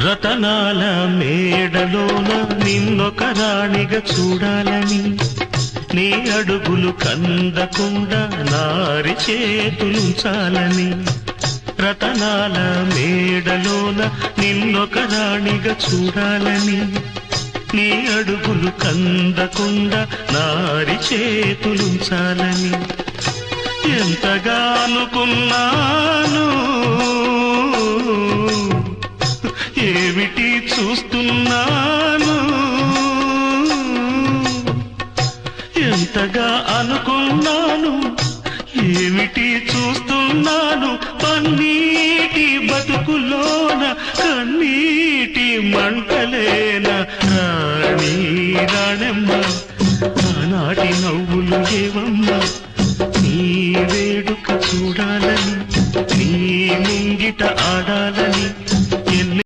రతనాల మేడలోన నిన్నొక రాణిగా చూడాలని, నీ అడుగులు కందకుండా నారి చేతులుంచాలని. రతనాల మేడలోన నిన్నొక రాణిగా చూడాలని, నీ అడుగులు కందకుండా నారి చేతులుంచాలని ఎంతగా అనుకున్నాను. ఏమిటి చూస్తున్నాను, ఎంతగా అనుకున్నాను, ఏమిటి చూస్తున్నాను. పన్నీటి బతుకులోన కన్నీటి మంటలేన రాణి రాణమ్మ, ఆనాటి నవ్వులు ఏవమ్మ. నీ వేడుక చూడాలని, నీ ముంగిట ఆడాలని,